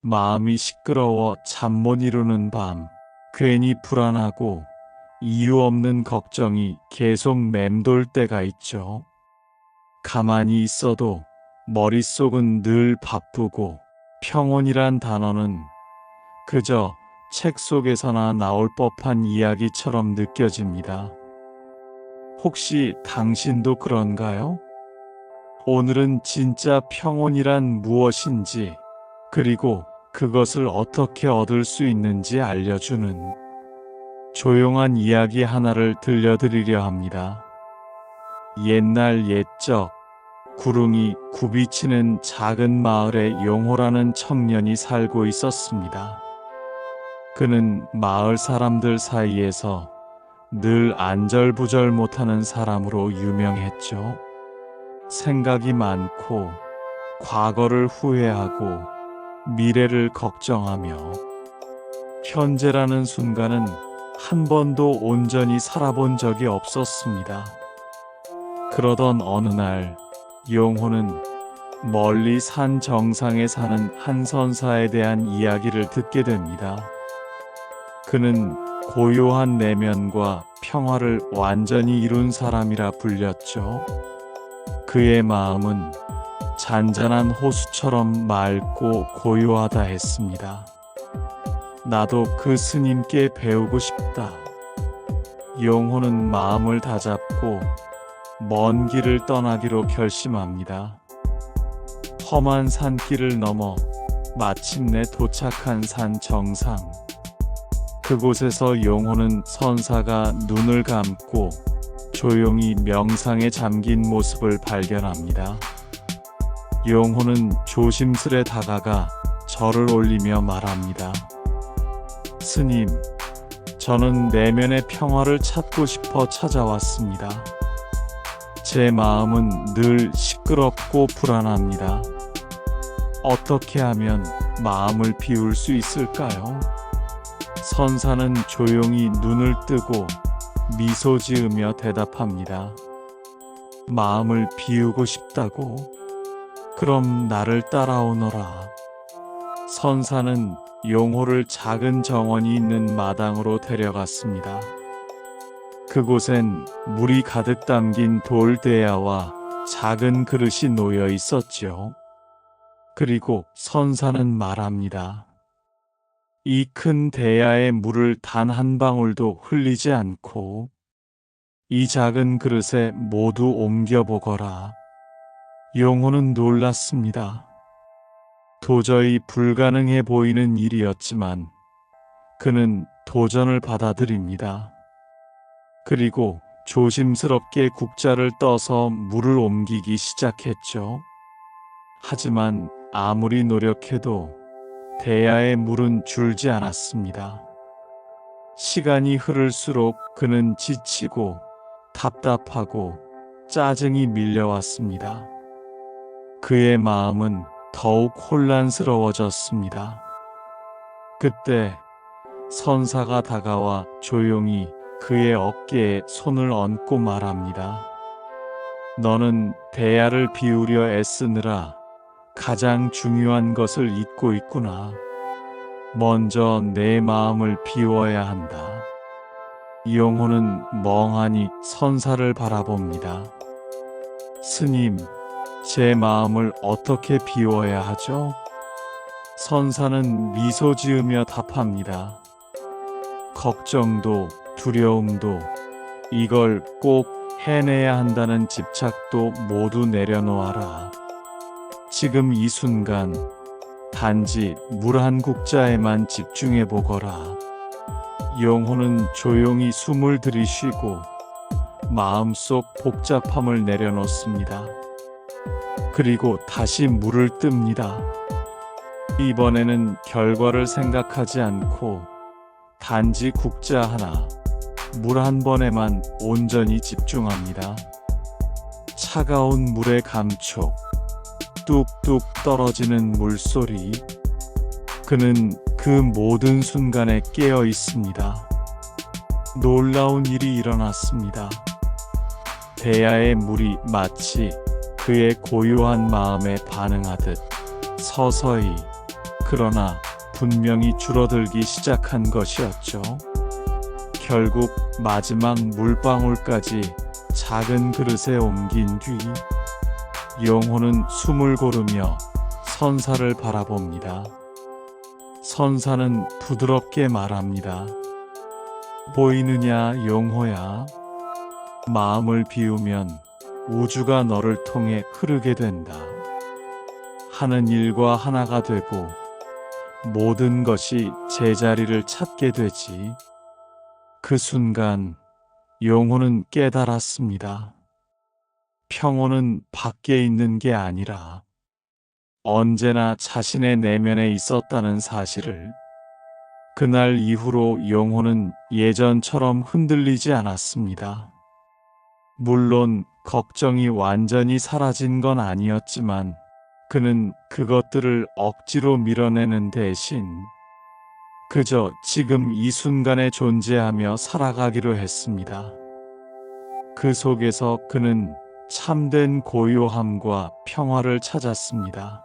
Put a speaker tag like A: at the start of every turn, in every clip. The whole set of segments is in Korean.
A: 마음이 시끄러워 잠 못 이루는 밤, 괜히 불안하고 이유 없는 걱정이 계속 맴돌 때가 있죠. 가만히 있어도 머릿속은 늘 바쁘고 평온이란 단어는 그저 책 속에서나 나올 법한 이야기처럼 느껴집니다. 혹시 당신도 그런가요? 오늘은 진짜 평온이란 무엇인지, 그리고 그것을 어떻게 얻을 수 있는지 알려주는 조용한 이야기 하나를 들려드리려 합니다. 옛날 옛적 구릉이 굽이치는 작은 마을에 용호라는 청년이 살고 있었습니다. 그는 마을 사람들 사이에서 늘 안절부절 못하는 사람으로 유명했죠. 생각이 많고 과거를 후회하고 미래를 걱정하며 현재라는 순간은 한 번도 온전히 살아본 적이 없었습니다. 그러던 어느 날 용호는 멀리 산 정상에 사는 한 선사에 대한 이야기를 듣게 됩니다. 그는 고요한 내면과 평화를 완전히 이룬 사람이라 불렸죠. 그의 마음은 잔잔한 호수처럼 맑고 고요하다 했습니다. 나도 그 스님께 배우고 싶다. 용호는 마음을 다잡고 먼 길을 떠나기로 결심합니다. 험한 산길을 넘어 마침내 도착한 산 정상. 그곳에서 용호는 선사가 눈을 감고 조용히 명상에 잠긴 모습을 발견합니다. 용호는 조심스레 다가가 절을 올리며 말합니다. 스님, 저는 내면의 평화를 찾고 싶어 찾아왔습니다. 제 마음은 늘 시끄럽고 불안합니다. 어떻게 하면 마음을 비울 수 있을까요? 선사는 조용히 눈을 뜨고 미소 지으며 대답합니다. 마음을 비우고 싶다고? 그럼 나를 따라오너라. 선사는 용호를 작은 정원이 있는 마당으로 데려갔습니다. 그곳엔 물이 가득 담긴 돌대야와 작은 그릇이 놓여 있었죠. 그리고 선사는 말합니다. 이 큰 대야의 물을 단 한 방울도 흘리지 않고 이 작은 그릇에 모두 옮겨보거라. 용호는 놀랐습니다. 도저히 불가능해 보이는 일이었지만 그는 도전을 받아들입니다. 그리고 조심스럽게 국자를 떠서 물을 옮기기 시작했죠. 하지만 아무리 노력해도 대야의 물은 줄지 않았습니다. 시간이 흐를수록 그는 지치고 답답하고 짜증이 밀려왔습니다. 그의 마음은 더욱 혼란스러워졌습니다. 그때 선사가 다가와 조용히 그의 어깨에 손을 얹고 말합니다. 너는 대야를 비우려 애쓰느라 가장 중요한 것을 잊고 있구나. 먼저 내 마음을 비워야 한다. 용호는 멍하니 선사를 바라봅니다. 스님, 제 마음을 어떻게 비워야 하죠? 선사는 미소 지으며 답합니다. 걱정도 두려움도 이걸 꼭 해내야 한다는 집착도 모두 내려놓아라. 지금 이 순간 단지 물 한 국자에만 집중해 보거라. 용호는 조용히 숨을 들이쉬고 마음속 복잡함을 내려놓습니다. 그리고 다시 물을 뜹니다. 이번에는 결과를 생각하지 않고 단지 국자 하나, 물 한 번에만 온전히 집중합니다. 차가운 물의 감촉, 뚝뚝 떨어지는 물소리. 그는 그 모든 순간에 깨어 있습니다. 놀라운 일이 일어났습니다. 대야의 물이 마치 그의 고요한 마음에 반응하듯 서서히 그러나 분명히 줄어들기 시작한 것이었죠. 결국 마지막 물방울까지 작은 그릇에 옮긴 뒤 용호는 숨을 고르며 선사를 바라봅니다. 선사는 부드럽게 말합니다. 보이느냐, 용호야? 마음을 비우면 우주가 너를 통해 흐르게 된다. 하는 일과 하나가 되고 모든 것이 제자리를 찾게 되지. 그 순간 용호는 깨달았습니다. 평온은 밖에 있는 게 아니라 언제나 자신의 내면에 있었다는 사실을. 그날 이후로 용호는 예전처럼 흔들리지 않았습니다. 물론 걱정이 완전히 사라진 건 아니었지만 그는 그것들을 억지로 밀어내는 대신 그저 지금 이 순간에 존재하며 살아가기로 했습니다. 그 속에서 그는 참된 고요함과 평화를 찾았습니다.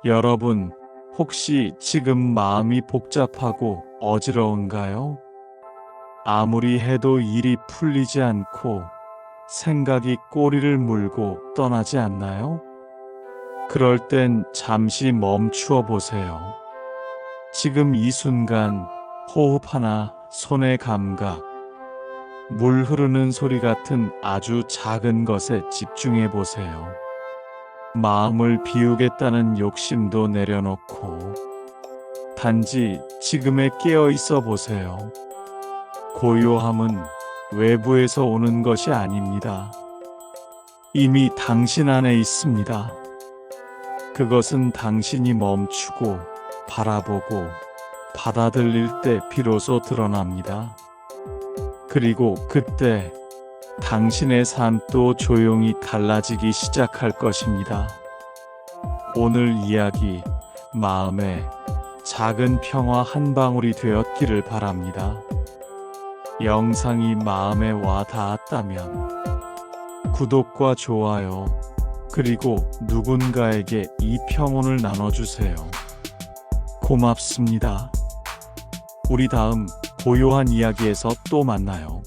A: 여러분, 혹시 지금 마음이 복잡하고 어지러운가요? 아무리 해도 일이 풀리지 않고 생각이 꼬리를 물고 떠나지 않나요? 그럴 땐 잠시 멈추어 보세요. 지금 이 순간 호흡 하나, 손의 감각, 물 흐르는 소리 같은 아주 작은 것에 집중해 보세요. 마음을 비우겠다는 욕심도 내려놓고 단지 지금에 깨어 있어 보세요. 고요함은 외부에서 오는 것이 아닙니다. 이미 당신 안에 있습니다. 그것은 당신이 멈추고 바라보고 받아들일 때 비로소 드러납니다. 그리고 그때 당신의 삶도 조용히 달라지기 시작할 것입니다. 오늘 이야기, 마음의 작은 평화 한 방울이 되었기를 바랍니다. 영상이 마음에 와 닿았다면 구독과 좋아요, 그리고 누군가에게 이 평온을 나눠주세요. 고맙습니다. 우리 다음 고요한 이야기에서 또 만나요.